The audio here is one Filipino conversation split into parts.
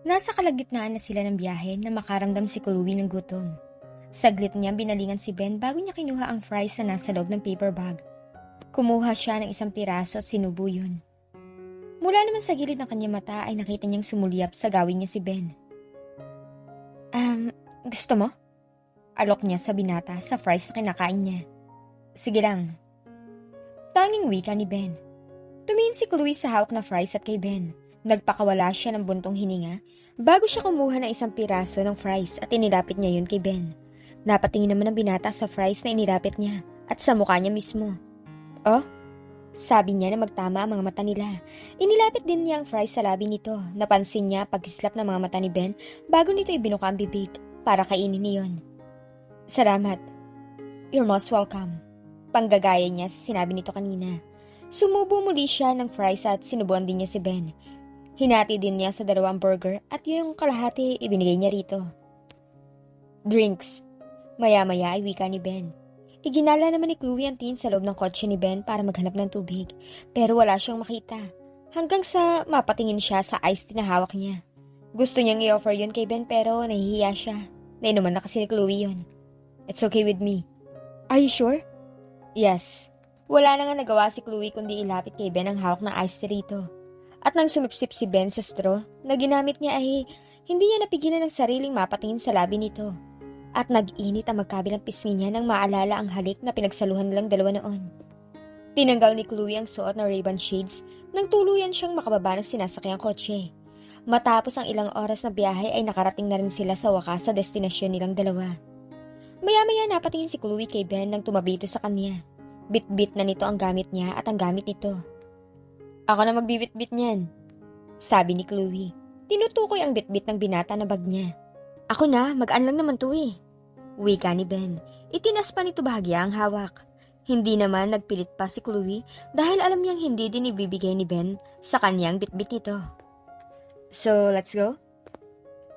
Nasa kalagitnaan na sila ng biyahe na makaramdam si Chloe ng gutom. Saglit niya binalingan si Ben bago niya kinuha ang fries na nasa loob ng paper bag. Kumuha siya ng isang piraso at sinubo yun. Mula naman sa gilid ng kanyang mata ay nakita niyang sumulyap sa gawin niya si Ben. Gusto mo? Alok niya sa binata sa fries na kinakain niya. Sige lang. Tanging wika ni Ben. Tumingin si Chloe sa hawak na fries at kay Ben. Nagpakawala siya ng buntong hininga bago siya kumuha ng isang piraso ng fries at inilapit niya yun kay Ben. Napatingin naman ang binata sa fries na inilapit niya at sa mukha niya mismo. Oh? Sabi niya na magtama ang mga mata nila. Inilapit din niya ang fries sa labi nito. Napansin niya pagkislap ng mga mata ni Ben bago nito ibinuka ang bibig para kainin niyon. Salamat. You're most welcome. Panggagaya niya sa sinabi nito kanina. Sumubo muli siya ng fries at sinubuan din niya si Ben. Hinati din niya sa dalawang burger at yung kalahati ibinigay niya rito. Drinks. Maya-maya ay wika ni Ben. Iginala naman ni Chloe ang tingin sa loob ng kotse ni Ben para maghanap ng tubig, pero wala siyang makita. Hanggang sa mapatingin siya sa iced tea na hawak niya. Gusto niyang i-offer yun kay Ben pero nahihiya siya. Nainuman na kasi ni Chloe yun. It's okay with me. Are you sure? Yes. Wala na nga nagawa si Chloe kundi ilapit kay Ben ang hawak ng iced tea rito. At nang sumipsip si Ben sa straw na ginamit niya ay hindi niya napigilan ng sariling mapatingin sa labi nito. At nag-init ang magkabilang pisngi niya nang maalala ang halik na pinagsaluhan nilang dalawa noon. Tinanggal ni Chloe ang suot na Ray-Ban shades nang tuluyan siyang makababa ng sinasakyang kotse. Matapos ang ilang oras na biyahe ay nakarating na rin sila sa wakas sa destinasyon nilang dalawa. Maya-maya napatingin si Chloe kay Ben nang tumabi ito sa kanya. Bit-bit na nito ang gamit niya at ang gamit nito. Ako na magbibit-bit niyan, sabi ni Chloe. Tinutukoy ang bit-bit ng binata na bag niya. Ako na, magaan lang naman to eh. Wika ni Ben. Itinas pa nito bahagya ang hawak. Hindi naman nagpilit pa si Chloe dahil alam niyang hindi din ibibigay ni Ben sa kanyang bitbit nito. So, let's go?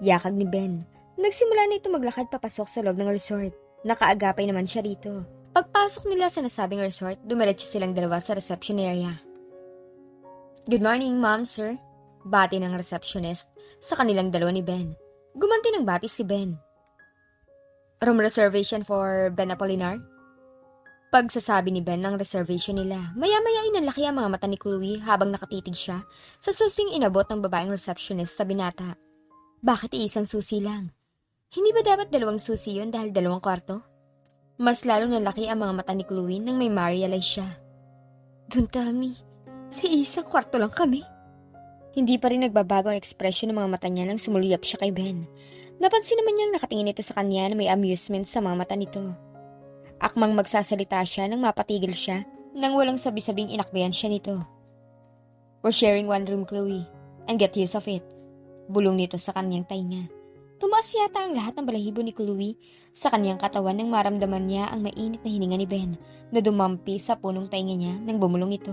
Yakag ni Ben. Nagsimula na ito maglakad papasok sa loob ng resort. Nakaagapay naman siya rito. Pagpasok nila sa nasabing resort, dumiretso silang dalawa sa reception area. Good morning, ma'am, sir. Bati ng receptionist sa kanilang dalawa ni Ben. Gumanti ng bati si Ben. Room reservation for Ben Apolinar? Pagsasabi ni Ben ng reservation nila, maya-maya inalaki ang mga mata ni Chloe habang nakatitig siya sa susing inabot ng babaeng receptionist sa binata. Bakit iisang susi lang? Hindi ba dapat dalawang susi yun dahil dalawang kwarto? Mas lalong nalaki ang mga mata ni Chloe nang may ma-realize siya. Don't tell me, sa isang kwarto lang kami. Hindi pa rin nagbabago ang ekspresyon ng mga mata niya nang sumuliyap siya kay Ben. Napansin naman niyang nakatingin ito sa kanya na may amusement sa mga mata nito. Akmang magsasalita siya nang mapatigil siya nang walang sabi-sabing inakbayan siya nito. We're sharing one room, Chloe, and get used of it. Bulong nito sa kanyang tainga. Tumaas yata ang lahat ng balahibo ni Chloe sa kanyang katawan nang maramdaman niya ang mainit na hininga ni Ben na dumampi sa punong tainga niya nang bumulong ito.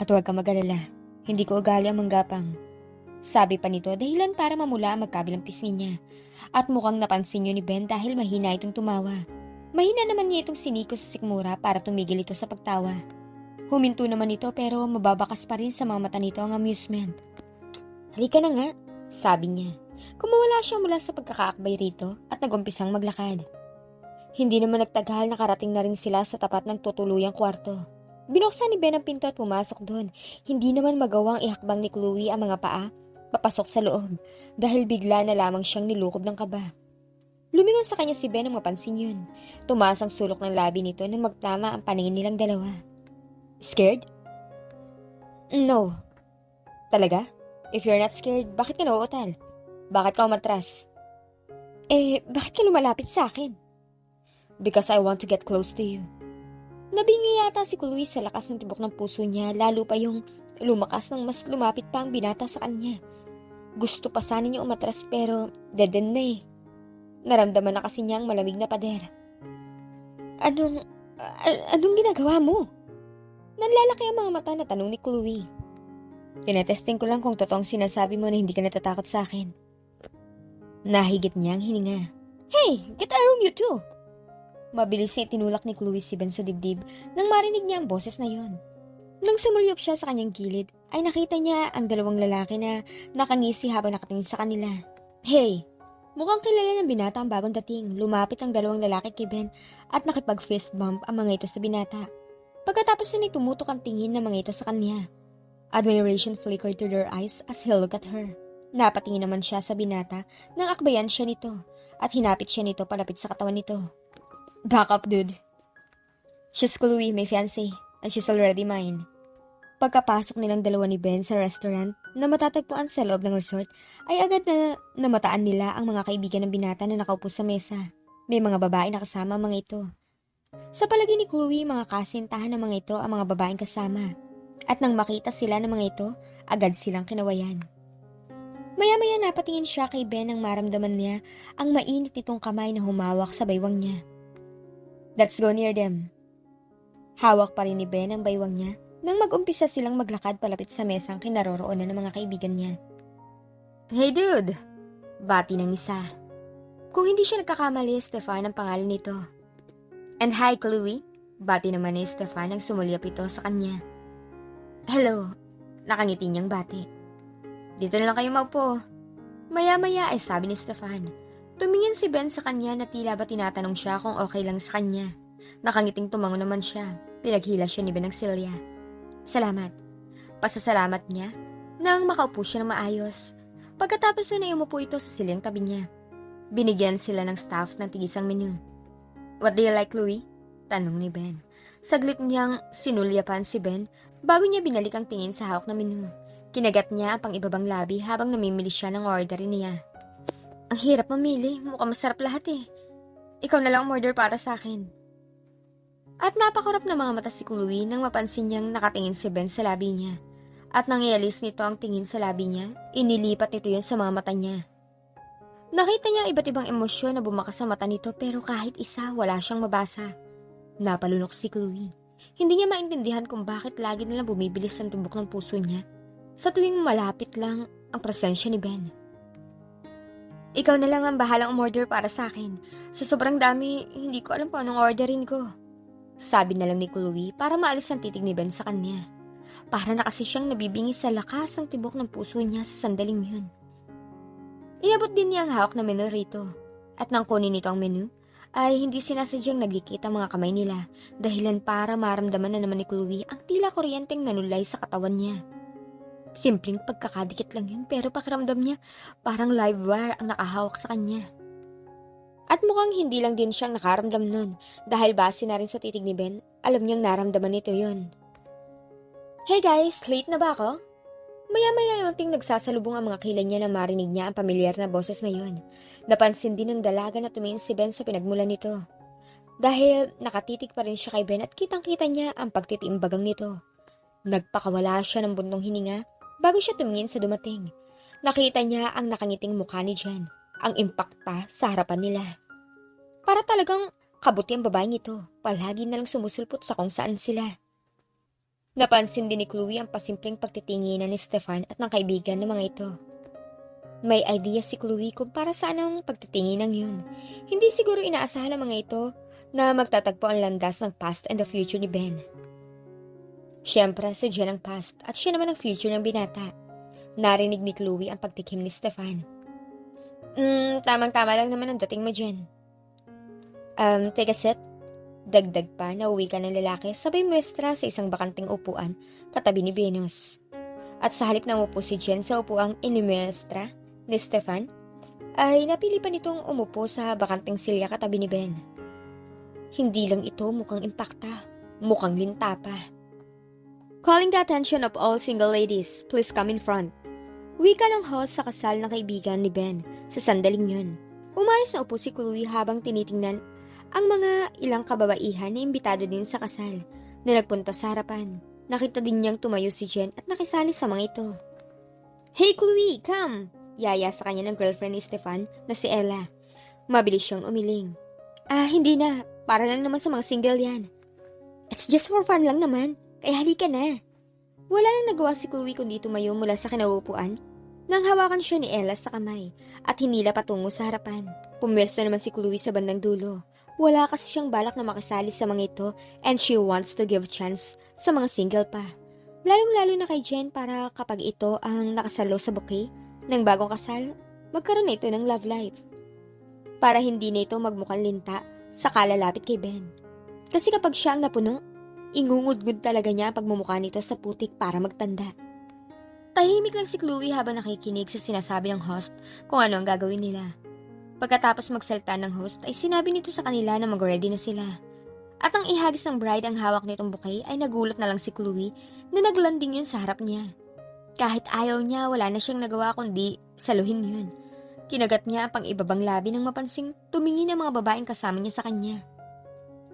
At huwag kang mag-alala. Hindi ko ugali ang manggapang. Sabi pa nito dahilan para mamula ang magkabilang pisngi niya. At mukhang napansin niyo ni Ben dahil mahina itong tumawa. Mahina naman niya itong siniko sa sikmura para tumigil ito sa pagtawa. Huminto naman ito pero mababakas pa rin sa mga mata nito ang amusement. Halika na nga, sabi niya. Kumawala siya mula sa pagkakaakbay rito at nagumpisang maglakad. Hindi naman nagtagal nakarating na rin sila sa tapat ng tutuluyang kwarto. Binuksan ni Ben ang pinto at pumasok doon. Hindi naman magawang ihakbang ni Chloe ang mga paa papasok sa loob dahil bigla na lamang siyang nilukob ng kaba. Lumingon sa kanya si Ben nang mapansin yun. Tumaas ang sulok ng labi nito nang magtama ang paningin nilang dalawa. Scared? No. Talaga? If you're not scared, bakit ka nauutal? Bakit ka umatras? Bakit ka lumalapit sa akin? Because I want to get close to you. Nabingi yata si Chloe sa lakas ng tibok ng puso niya, lalo pa yung lumakas ng mas lumapit pa ang binata sa kanya. Gusto pa sana niya umatras pero dead-end na eh. Naramdaman na kasi niya ang malamig na pader. Anong ginagawa mo? Nanlalaki ang mga mata na tanong ni Chloe. Tinetesting ko lang kung totoong sinasabi mo na hindi ka natatakot sa akin. Nahigit niya ang hininga. Hey, get a room you too! Mabilis na itinulak ni Chloe si Ben sa dibdib nang marinig niya ang boses na yon. Nang sumulyop siya sa kanyang gilid, ay nakita niya ang dalawang lalaki na nakangisi habang nakatingin sa kanila. Hey! Mukhang kilala ng binata ang bagong dating. Lumapit ang dalawang lalaki kay Ben at nakipag-fist bump ang mga ito sa binata. Pagkatapos na tumutok ang tingin ng mga ito sa kanya. Admiration flickered to their eyes as he looked at her. Napatingin naman siya sa binata nang akbayan siya nito at hinapit siya nito palapit sa katawan nito. Back up, dude. She's Chloe, my fiancé, and she's already mine. Pagkapasok nilang dalawa ni Ben sa restaurant na matatagpuan sa loob ng resort, ay agad na namataan nila ang mga kaibigan ng binata na nakaupo sa mesa. May mga babae na kasama mga ito. Sa palagi ni Chloe, mga kasintahan ng mga ito ang mga babaeng kasama. At nang makita sila ng mga ito, agad silang kinawayan. Maya-maya napatingin siya kay Ben nang maramdaman niya ang mainit nitong kamay na humawak sa baywang niya. Let's go near them. Hawak pa rin ni Ben ang baywang niya nang mag-umpisa silang maglakad palapit sa mesang kinaroroonan ng mga kaibigan niya. Hey dude! Bati ng isa. Kung hindi siya nagkakamali, Stefan ang pangalan nito. And hi Chloe! Bati naman ni Stefan nang sumulyap ito sa kanya. Hello! Nakangiti niyang bati. Dito na lang kayo maupo. Maya-maya ay sabi ni Stefan. Tumingin si Ben sa kanya na tila ba tinatanong siya kung okay lang sa kanya. Nakangiting tumango naman siya. Pinaghila siya ni Ben ng silya. Salamat. Pasasalamat niya nang makaupo siya ng maayos. Pagkatapos na umupo ito sa siling tabi niya. Binigyan sila ng staff ng tigisang menu. What do you like, Chloe? Tanong ni Ben. Saglit niyang sinulyapan si Ben bago niya binalik ang tingin sa hawak na menu. Kinagat niya ang pang-ibabang labi habang namimili siya ng order niya. Ang hirap mamili. Mukhang masarap lahat eh. Ikaw na lang umorder para sa akin. At napakurap na mga mata si Chloe nang mapansin niyang nakatingin si Ben sa labi niya. At nang ialis nito ang tingin sa labi niya, inilipat nito yun sa mga mata niya. Nakita niya ang iba't ibang emosyon na bumakas sa mata nito pero kahit isa wala siyang mabasa. Napalunok si Chloe. Hindi niya maintindihan kung bakit lagi nalang bumibilis ang tumbok ng puso niya sa tuwing malapit lang ang presensya ni Ben. Ikaw na lang ang bahalang umorder para sa akin. Sa sobrang dami, hindi ko alam kung anong orderin ko. Sabi na lang ni Chloe para maalis ang titig ni Ben sa kanya. Para na kasi siyang nabibingi sa lakas ang tibok ng puso niya sa sandaling yun. Iabot din niya ang hawak na menu rito. At nang kunin nito ang menu, ay hindi sinasadyang naglikit ang mga kamay nila dahilan para maramdaman na naman ni Chloe ang tila kuryenteng nanulay sa katawan niya. Simpleng pagkakadikit lang yun pero pakiramdam niya parang live wire ang nakahawak sa kanya. At mukhang hindi lang din siyang nakaramdam nun dahil base na rin sa titig ni Ben, alam niyang naramdaman nito yun. Hey guys, late na ba ako? Maya-maya yunting nagsasalubong ang mga kilay niya na marinig niya ang pamilyar na boses na yun. Napansin din ng dalaga na tumingin si Ben sa pinagmulan nito. Dahil nakatitig pa rin siya kay Ben at kitang-kita niya ang pagtitiimbagang nito. Nagpakawala siya ng buntong hininga bago siya tumingin sa dumating. Nakita niya ang nakangiting mukha ni Jen. Ang impakta sa harapan nila. Para talagang kabuti ang babaeng ito, palagi na lang sumusulpot sa kung saan sila. Napansin din ni Chloe ang pasimpleng pagtitinginan ni Stefan at ng kaibigan ng mga ito. May idea si Chloe kung para saan ang pagtitinginan yun. Hindi siguro inaasahan ng mga ito na magtatagpo ang landas ng past and the future ni Ben. Siyempre, si Jen ang past at siya naman ang future ng binata. Narinig ni Chloe ang pagtikim ni Stefan. Tamang-tama lang naman ang dating mo dyan. Take a set. Dagdag pa na uwi ka ng lalaki sabay muestra sa isang bakanting upuan katabi ni Venus. At sa halip na umupo si Jen sa upuang inimuestra ni Stefan, ay napili pa nitong umupo sa bakanting silya katabi ni Ben. Hindi lang ito mukhang impakta, mukhang linta pa. Calling the attention of all single ladies, please come in front. Wika ng host sa kasal ng kaibigan ni Ben sa sandaling yun. Umayos na upo si Chloe habang tinitingnan ang mga ilang kababaihan na imbitado din sa kasal na nagpunta sa harapan. Nakita din niyang tumayo si Jen at nakisali sa mga ito. Hey Chloe, come! Yaya sa kanya ng girlfriend ni Stefan na si Ella. Mabilis siyang umiling. Hindi na. Para lang naman sa mga single yan. It's just for fun lang naman. Kaya halika na. Wala nang nagawa si Chloe kundi tumayo mula sa kinauupuan nang hawakan siya ni Ella sa kamay at hinila patungo sa harapan. Pumwesto naman si Chloe sa bandang dulo. Wala kasi siyang balak na makisali sa mga ito and she wants to give chance sa mga single pa. Lalong-lalo na kay Jen para kapag ito ang nakasalo sa bouquet ng bagong kasal, magkaroon na ito ng love life. Para hindi na ito magmukhang linta sa kalalapit kay Ben. Kasi kapag siya ang napuno, ingungud-ngud talaga niya ang pagmumukha nito sa putik para magtanda. Tahimik lang si Chloe habang nakikinig sa sinasabi ng host kung ano ang gagawin nila. Pagkatapos magsalita ng host ay sinabi nito sa kanila na mag-ready na sila. At ang ihagis ng bride ang hawak nitong bouquet ay nagulat na lang si Chloe na naglanding yun sa harap niya. Kahit ayaw niya, wala na siyang nagawa kundi saluhin yun. Kinagat niya ang pang-ibabang labi nang mapansing tumingin ang mga babaeng kasama niya sa kanya.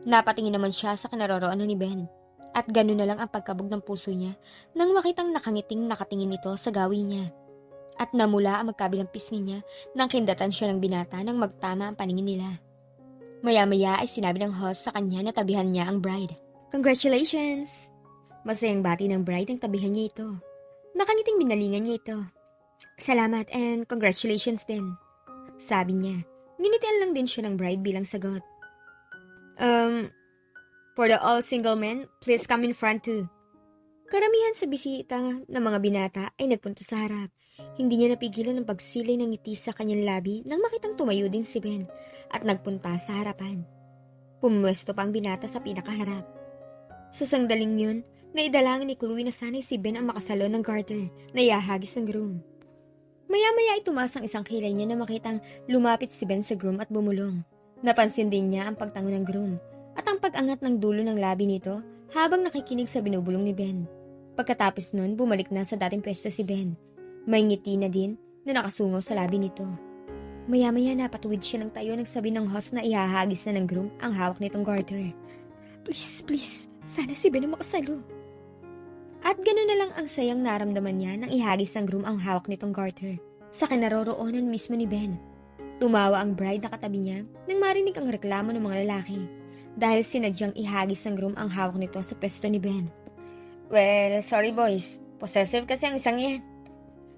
Napatingin naman siya sa kinaroroonan ni Ben. At gano'n na lang ang pagkabog ng puso niya nang makitang nakangiting nakatingin ito sa gawi niya. At namula ang magkabilang pisngi niya nang kindatan siya ng binata nang magtama ang paningin nila. Maya-maya ay sinabi ng host sa kanya na tabihan niya ang bride. Congratulations! Masayang bati ng bride ang tabihan niya ito. Nakangiting binalingan niya ito. Salamat and congratulations din. Sabi niya. Nginitian lang din siya ng bride bilang sagot. For the all single men, please come in front too. Karamihan sa bisita ng mga binata ay nagpunta sa harap. Hindi niya napigilan ang pagsilay ng ngiti sa kanyang labi nang makitang tumayo din si Ben at nagpunta sa harapan. Pumwesto pa ang binata sa pinakaharap. Sa sangdaling yun, naidalangin ni Chloe na sana'y si Ben ang makasalo ng garter na iahagis ng groom. Maya-maya ay tumaas ang isang kilay niya na makitang lumapit si Ben sa groom at bumulong. Napansin din niya ang pagtango ng groom at ang pag-angat ng dulo ng labi nito habang nakikinig sa binubulong ni Ben. Pagkatapos nun, bumalik na sa dating pwesto si Ben. May ngiti na din na nakasungaw sa labi nito. Maya-maya napatuwid siya ng tayo nang sabi ng host na ihahagis na ng groom ang hawak nitong garter. Please, sana si Ben ang makasalo. At gano'n na lang ang sayang naramdaman niya nang ihagis ng groom ang hawak nitong garter sa kinaroroonan mismo ni Ben. Tumawa ang bride na katabi niya nang marinig ang reklamo ng mga lalaki dahil sinadyang ihagis ng groom ang hawak nito sa pwesto ni Ben. Well, sorry boys, possessive kasi ang isang yan.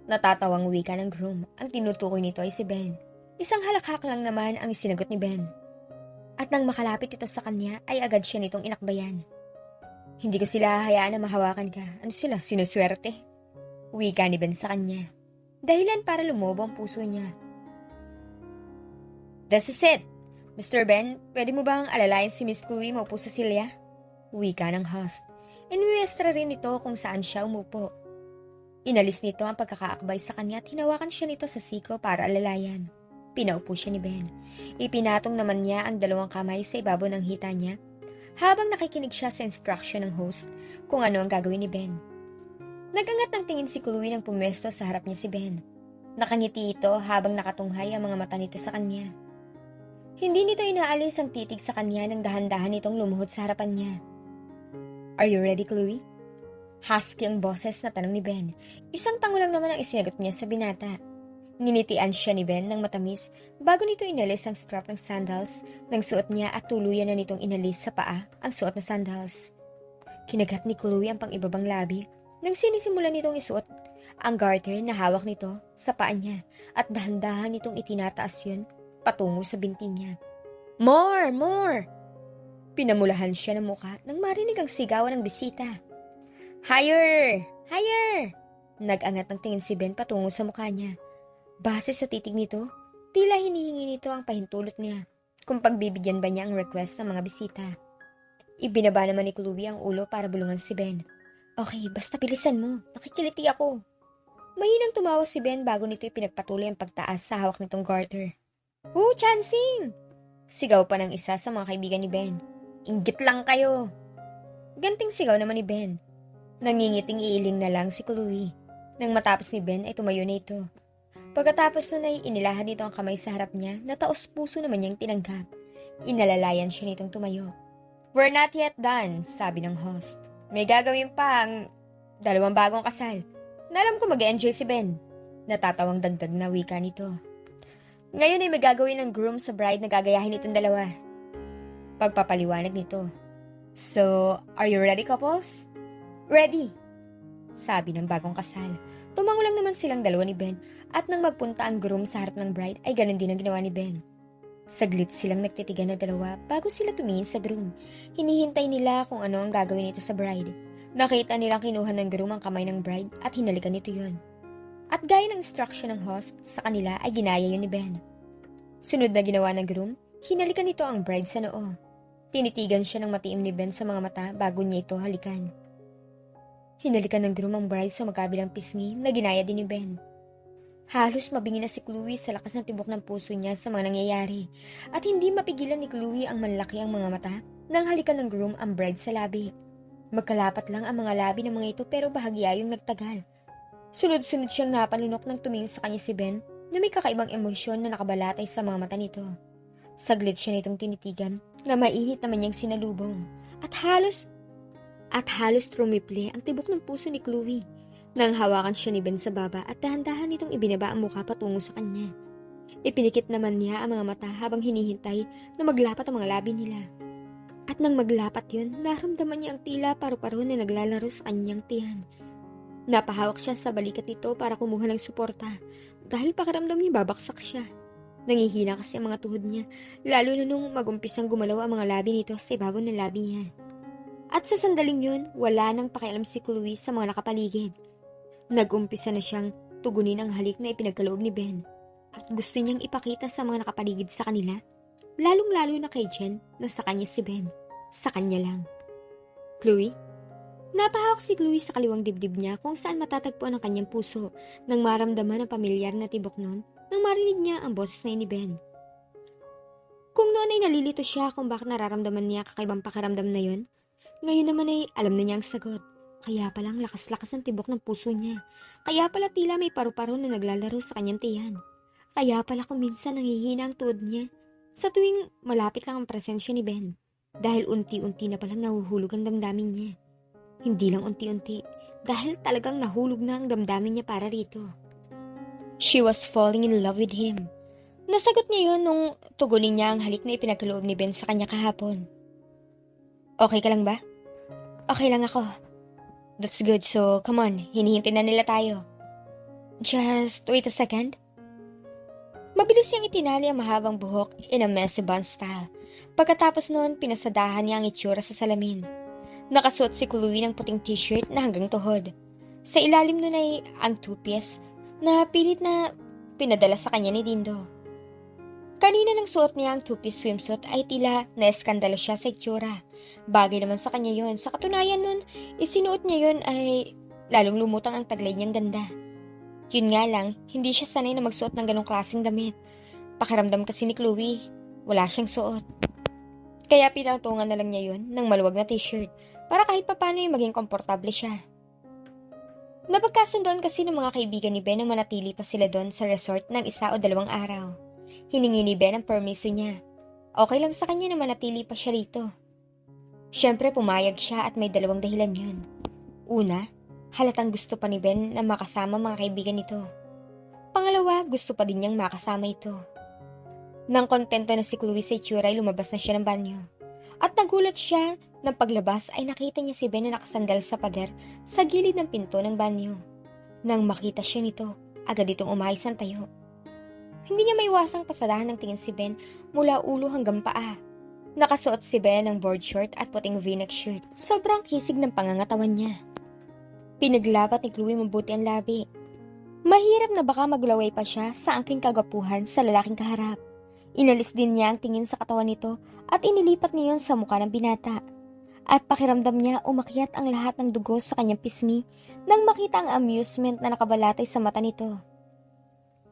Natatawang wika ng groom. Ang tinutukoy nito ay si Ben. Isang halakhak lang naman ang sinagot ni Ben. At nang makalapit ito sa kanya, ay agad siya nitong inakbayan. Hindi ko sila hayaan na mahawakan ka. Ano sila? Sinuswerte? Wika ni Ben sa kanya. Dahilan para lumobo ang puso niya. This is it. Mr. Ben, pwede mo bang alalayan si Miss Chloe maupo sa silya? Wika ng host. Inmuestra rin ito kung saan siya umupo. Inalis nito ang pagkakaakbay sa kanya at hinawakan siya nito sa siko para alalayan. Pinaupo siya ni Ben. Ipinatong naman niya ang dalawang kamay sa ibabaw ng hita niya habang nakikinig siya sa instruction ng host kung ano ang gagawin ni Ben. Nagangat ng tingin si Chloe nang pumwesto sa harap niya si Ben. Nakangiti ito habang nakatunghay ang mga mata nito sa kanya. Hindi nito inaalis ang titig sa kanya nang dahan-dahan nitong lumuhod sa harapan niya. Are you ready, Chloe? Husky ang boses na tanong ni Ben. Isang tango lang naman ang isinagot niya sa binata. Nginitian siya ni Ben ng matamis bago nito inalis ang strap ng sandals ng suot niya at tuluyan na nitong inalis sa paa ang suot na sandals. Kinagat ni Chloe ang pang-ibabang labi nang sinisimulan nitong isuot ang garter na hawak nito sa paa niya at dahan-dahan nitong itinataas yun patungo sa binti niya. More! Pinamulahan siya ng muka nang marinig ang sigawan ng bisita. Higher! Nag-angat ng tingin si Ben patungo sa mukha niya. Base sa titig nito, tila hinihingi nito ang pahintulot niya kung pagbibigyan ba niya ang request ng mga bisita. Ibinaba naman ni Chloe ang ulo para bulungan si Ben. Okay, basta bilisan mo. Nakikiliti ako. Mahinang tumawa si Ben bago nito ipinagpatuloy ang pagtaas sa hawak nitong garter. Chancing! Sigaw pa ng isa sa mga kaibigan ni Ben. Inggit lang kayo. Ganting sigaw naman ni Ben. Nangingiting iiling na lang si Chloe. Nang matapos ni Ben ay tumayo na ito. Pagkatapos nun ay inilahan nito ang kamay sa harap niya na taos puso naman niyang tinanggap. Inalalayan siya nitong tumayo. We're not yet done, sabi ng host. May gagawin pa ang 2 bagong kasal. Nalam ko mag-enjoy si Ben. Natatawang dagdag na wika nito. Ngayon ay may gagawin ng groom sa bride na gagayahin itong 2. Pagpapaliwanag nito. So, are you ready, couples? Ready! Sabi ng bagong kasal. Tumango lang naman silang 2 ni Ben at nang magpunta ang groom sa harap ng bride ay ganun din ang ginawa ni Ben. Saglit silang nagtitigan na 2 bago sila tumingin sa groom. Hinihintay nila kung ano ang gagawin nito sa bride. Nakita nilang kinuha ng groom ang kamay ng bride at hinalikan nito yun. At gaya ng instruction ng host sa kanila ay ginaya yun ni Ben. Sunod na ginawa ng groom, hinalikan nito ang bride sa noo. Tinitigan siya ng matiim ni Ben sa mga mata bago niya ito halikan. Hinalikan ng groom ang bride sa magkabilang pisngi na ginaya din ni Ben. Halos mabingi na si Chloe sa lakas ng tibok ng puso niya sa mga nangyayari at hindi mapigilan ni Chloe ang manlaki ang mga mata nang halikan ng groom ang bride sa labi. Magkalapat lang ang mga labi ng mga ito pero bahagya yung nagtagal. Sunod-sunod siyang napanunok nang tumingin sa kanya si Ben na may kakaibang emosyon na nakabalatay sa mga mata nito. Saglit siya nitong tinitigan na mainit naman niyang sinalubong at halos trumiple ang tibok ng puso ni Chloe nang hawakan siya ni Ben sa baba at dahan-dahan nitong ibinaba ang mukha patungo sa kanya. Ipinikit naman niya ang mga mata habang hinihintay na maglapat ang mga labi nila. At nang maglapat yun, naramdaman niya ang tila paru-paro na naglalaro sa kanyang tiyan. Napahawak siya sa balikat nito para kumuha ng suporta dahil pakiramdam niya babaksak siya. Nangihina kasi ang mga tuhod niya, lalo na nung magumpisang gumalaw ang mga labi nito sa ibabaw ng labi niya. At sa sandaling yun, wala nang pakialam si Chloe sa mga nakapaligid. Nag-umpisa na siyang tugunin ang halik na ipinagkaloob ni Ben at gusto niyang ipakita sa mga nakapaligid sa kanila, lalong-lalo na kay Jen na sa kanya si Ben. Sa kanya lang. Chloe? Napahawak si Chloe sa kaliwang dibdib niya kung saan matatagpuan ang kanyang puso nang maramdaman ang pamilyar na tibok nun nang marinig niya ang boses na ni Ben. Kung noon ay nalilito siya kung bakit nararamdaman niya kakaibang pakiramdam na yun, ngayon naman ay alam na niya ang sagot. Kaya palang lakas-lakas ang tibok ng puso niya. Kaya pala tila may paru-paro na naglalaro sa kanyang tiyan. Kaya pala kung minsan nanghihina ang tuhod niya sa tuwing malapit lang ang presensya ni Ben. Dahil unti-unti na palang nahuhulog ang damdamin niya. Hindi lang unti-unti, dahil talagang nahulog na ang damdamin niya para rito. She was falling in love with him. Nasagot niya yun nung tugunin niya ang halik na ipinagkaloob ni Ben sa kanya kahapon. Okay ka lang ba? Okay lang ako. That's good, so come on, hinihintay na nila tayo. Just wait a second. Mabilis niyang itinali ang mahabang buhok in a messy bun style. Pagkatapos noon, pinasadahan niya ang itsura sa salamin. Nakasuot si Chloe ng puting t-shirt na hanggang tuhod. Sa ilalim nun ay ang two-piece na pilit na pinadala sa kanya ni Dindo. Kanina nang suot niya ang two-piece swimsuit ay tila na-eskandalo siya sa itsura. Bagay naman sa kanya yon. Sa katunayan nun, isinuot niya yon ay lalong lumutang ang taglay niyang ganda. Yun nga lang, hindi siya sanay na magsuot ng ganong klaseng damit. Pakiramdam kasi ni Chloe, wala siyang suot. Kaya pinatungan na lang niya yun ng maluwag na t-shirt para kahit papano ay maging komportable siya. Napagkasundoan kasi ng mga kaibigan ni Ben na manatili pa sila doon sa resort ng 1 o 2 araw. Hiningi ni Ben ang permiso niya. Okay lang sa kanya na manatili pa siya rito. Siyempre pumayag siya at may 2 dahilan yun. Una, halatang gusto pa ni Ben na makasama mga kaibigan nito. Pangalawa, gusto pa din niyang makasama ito. Nang kontento na si Chloe sa itsura ay lumabas na siya ng banyo. At nagulat siya nang paglabas ay nakita niya si Ben na nakasandal sa pader sa gilid ng pinto ng banyo. Nang makita siya nito, agad itong umayos ang tayo. Hindi niya maiwasang pasadahan ng tingin si Ben mula ulo hanggang paa. Nakasuot si Ben ng board short at puting v-neck shirt. Sobrang kisig ng pangangatawan niya. Pinaglapat ni Chloe mabuti ang labi. Mahirap na baka maglaway pa siya sa angking kagwapuhan sa lalaking kaharap. Inalis din niya ang tingin sa katawan nito at inilipat niyon sa mukha ng binata. At pakiramdam niya umakyat ang lahat ng dugo sa kanyang pisngi nang makita ang amusement na nakabalatay sa mata nito.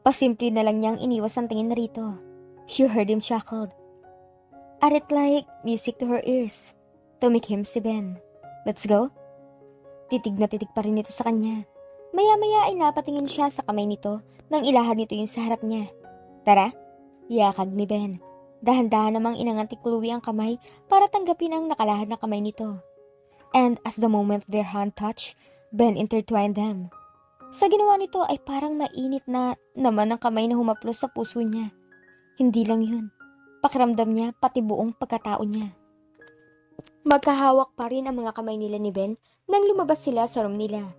Pasimple na lang niyang iniwas ang tingin na rito. She heard him chuckled. At it like music to her ears. Tumikim si Ben. Let's go? Titig na titig pa rin ito sa kanya. Maya-maya ay napatingin siya sa kamay nito nang ilahad nito yung sa harap niya. Tara, yakag ni Ben. Dahan-dahan namang inangat ni Chloe ang kamay para tanggapin ang nakalahad na kamay nito. And as the moment their hand touched, Ben intertwined them. Sa ginawa nito ay parang mainit na naman ang kamay na humaplos sa puso niya. Hindi lang yun. Pakiramdam niya pati buong pagkatao niya. Magkahawak pa rin ang mga kamay nila ni Ben nang lumabas sila sa room nila.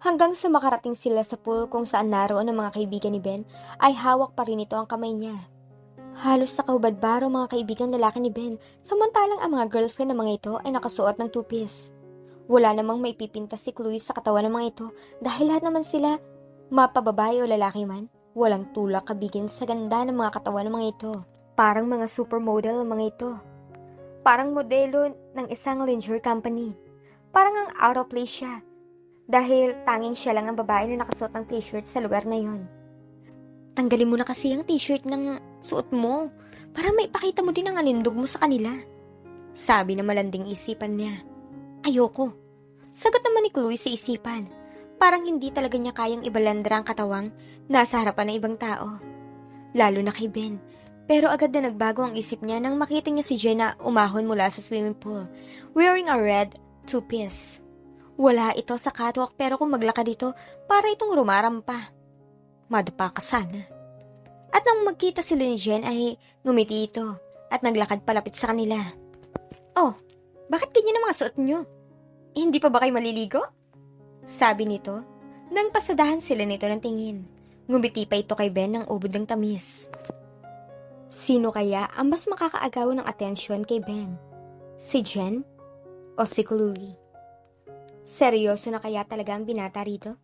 Hanggang sa makarating sila sa pool kung saan naroon ang mga kaibigan ni Ben, ay hawak pa rin ito ang kamay niya. Halos sa kahubad-baro mga kaibigan lalaki ni Ben, samantalang ang mga girlfriend ng mga ito ay nakasuot ng two-piece. Wala namang maipipinta si Chloe sa katawan ng mga ito dahil lahat naman sila, mapababae o lalaki man, walang tulak kabigin sa ganda ng mga katawan ng mga ito. Parang mga supermodel ang mga ito. Parang modelo ng isang lingerie company. Parang ang out of place siya. Dahil tanging siya lang ang babae na nakasuot ng t-shirt sa lugar na yon. Tanggalin mo na kasi ang t-shirt ng suot mo para maipakita mo din ang alindog mo sa kanila. Sabi na malanding isipan niya. Ayoko. Sagot naman ni Chloe sa isipan. Parang hindi talaga niya kayang ibalandra ang katawang nasa harapan ng ibang tao. Lalo na kay Ben. Pero agad na nagbago ang isip niya nang makita niya si Jenna umahon mula sa swimming pool, wearing a red two-piece. Wala ito sa catwalk pero kung maglakad dito, para itong rumarampa. Madapa ka sana. At nang magkita sila ni Jen ay ngumiti ito at naglakad palapit sa kanila. Oh, bakit ganyan ang mga suot niyo? Hindi pa ba kayo maliligo? Sabi nito, nang pasadahan sila nito ng tingin. Ngumiti pa ito kay Ben ng ubod ng tamis. Sino kaya ang mas makakaagaw ng atensyon kay Ben? Si Jen o si Chloe? Seryoso na kaya talaga ang binata rito?